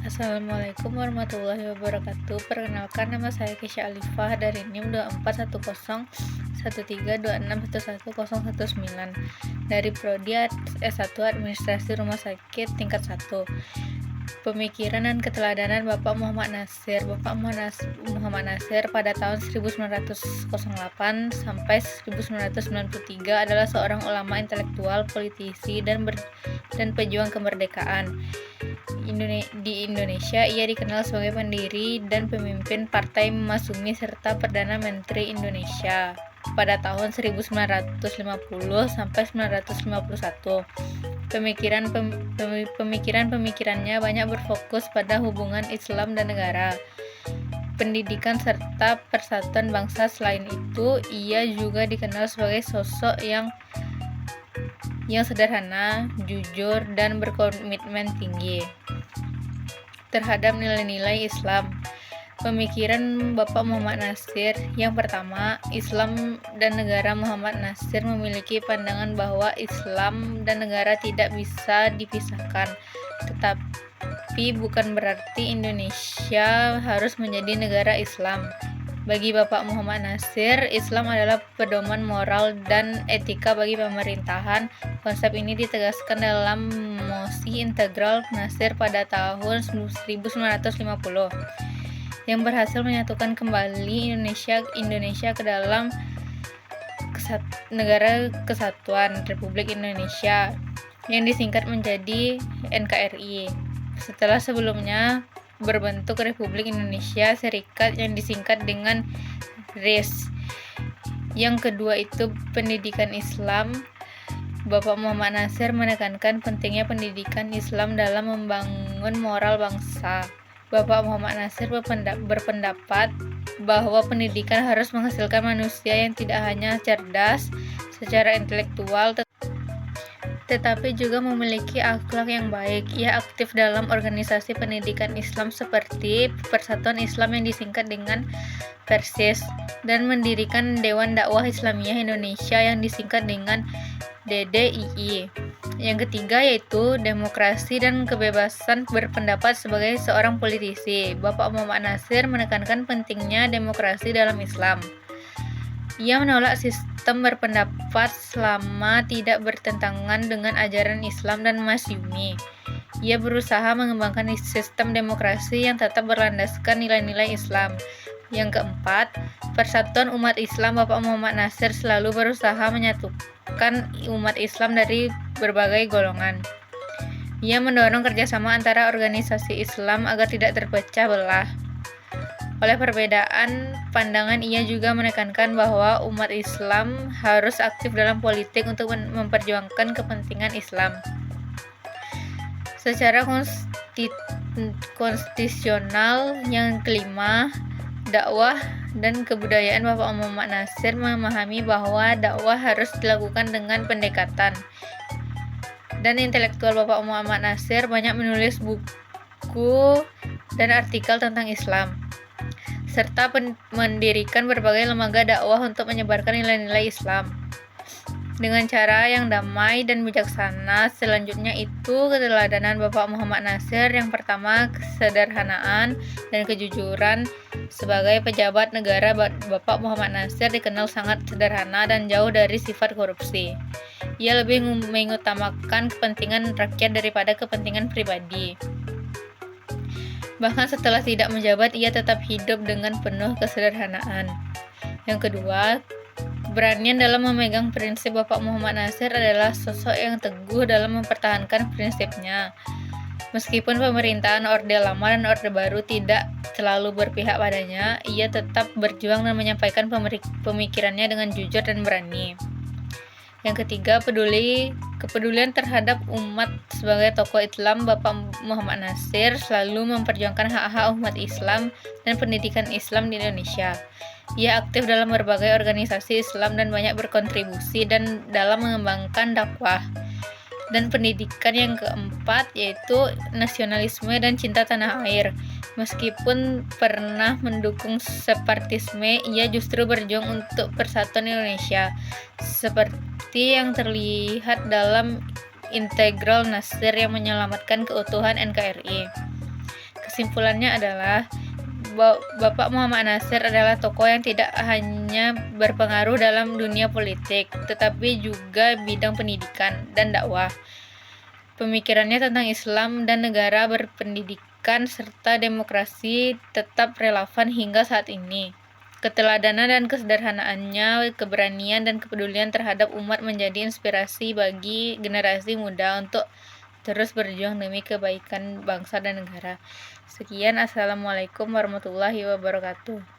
Assalamualaikum warahmatullahi wabarakatuh. Perkenalkan, nama saya Kesha Alifah dari NIM 24101326111019 dari Prodi S1 Administrasi Rumah Sakit tingkat 1. Pemikiran dan keteladanan Bapak Muhammad Nasir. Bapak Muhammad Nasir pada tahun 1908 sampai 1993 adalah seorang ulama, intelektual, politisi, dan pejuang kemerdekaan. Di Indonesia, ia dikenal sebagai pendiri dan pemimpin Partai Masyumi serta Perdana Menteri Indonesia pada tahun 1950 sampai 1951. Pemikirannya banyak berfokus pada hubungan Islam dan negara, pendidikan serta persatuan bangsa. Selain itu, ia juga dikenal sebagai sosok yang sederhana, jujur, dan berkomitmen tinggi terhadap nilai-nilai Islam. Pemikiran Bapak Muhammad Nasir. Yang pertama, Islam dan negara. Muhammad Nasir memiliki pandangan bahwa Islam dan negara tidak bisa dipisahkan, tetapi bukan berarti Indonesia harus menjadi negara Islam. Bagi Bapak Muhammad Nasir, Islam adalah pedoman moral dan etika bagi pemerintahan. Konsep ini ditegaskan dalam Mosi Integral Nasir pada tahun 1950 yang berhasil menyatukan kembali Indonesia ke dalam Negara Kesatuan Republik Indonesia yang disingkat menjadi NKRI. Setelah sebelumnya berbentuk Republik Indonesia Serikat yang disingkat dengan RIS. Yang kedua itu pendidikan Islam. Bapak Muhammad Nasir menekankan pentingnya pendidikan Islam dalam membangun moral bangsa. Bapak Muhammad Nasir berpendapat bahwa pendidikan harus menghasilkan manusia yang tidak hanya cerdas secara intelektual, tetapi juga memiliki akhlak yang baik. Ia aktif dalam organisasi pendidikan Islam seperti Persatuan Islam yang disingkat dengan Persis, dan mendirikan Dewan Dakwah Islamiyah Indonesia yang disingkat dengan DDII. Yang ketiga yaitu demokrasi dan kebebasan berpendapat. Sebagai seorang politisi, Bapak Muhammad Nasir menekankan pentingnya demokrasi dalam Islam. Ia menolak sistem berpendapat selama tidak bertentangan dengan ajaran Islam dan Masyumi. Ia berusaha mengembangkan sistem demokrasi yang tetap berlandaskan nilai-nilai Islam. Yang keempat, persatuan umat Islam. Bapak Muhammad Nasir selalu berusaha menyatukan umat Islam dari berbagai golongan. Ia mendorong kerjasama antara organisasi Islam agar tidak terpecah belah oleh perbedaan pandangan. Ia juga menekankan bahwa umat Islam harus aktif dalam politik untuk memperjuangkan kepentingan Islam. Secara konstitusional, yang kelima, dakwah dan kebudayaan. Bapak Muhammad Nasir memahami bahwa dakwah harus dilakukan dengan pendekatan dan intelektual. Bapak Muhammad Nasir banyak menulis buku dan artikel tentang Islam, serta mendirikan berbagai lembaga dakwah untuk menyebarkan nilai-nilai Islam dengan cara yang damai dan bijaksana. Selanjutnya itu keteladanan Bapak Muhammad Nasir. Yang pertama, kesederhanaan dan kejujuran. Sebagai pejabat negara, Bapak Muhammad Nasir dikenal sangat sederhana dan jauh dari sifat korupsi. Ia lebih mengutamakan kepentingan rakyat daripada kepentingan pribadi. Bahkan setelah tidak menjabat, ia tetap hidup dengan penuh kesederhanaan. Yang kedua, keberanian dalam memegang prinsip. Bapak Muhammad Nasir adalah sosok yang teguh dalam mempertahankan prinsipnya. Meskipun pemerintahan Orde Lama dan Orde Baru tidak selalu berpihak padanya, ia tetap berjuang dan menyampaikan pemikirannya dengan jujur dan berani. Yang ketiga, kepedulian terhadap umat. Sebagai tokoh Islam, Bapak Muhammad Nasir selalu memperjuangkan hak-hak umat Islam dan pendidikan Islam di Indonesia. Ia aktif dalam berbagai organisasi Islam dan banyak berkontribusi dalam mengembangkan dakwah dan pendidikan. Yang keempat yaitu nasionalisme dan cinta tanah air. Meskipun pernah mendukung separatisme, ia justru berjuang untuk persatuan Indonesia, seperti yang terlihat dalam Integral Nasir yang menyelamatkan keutuhan NKRI. Kesimpulannya adalah Bapak Muhammad Natsir adalah tokoh yang tidak hanya berpengaruh dalam dunia politik, tetapi juga bidang pendidikan dan dakwah. Pemikirannya tentang Islam dan negara berpendidikan serta demokrasi tetap relevan hingga saat ini. Keteladanan dan kesederhanaannya, keberanian dan kepedulian terhadap umat menjadi inspirasi bagi generasi muda untuk terus berjuang demi kebaikan bangsa dan negara. Sekian, assalamualaikum warahmatullahi wabarakatuh.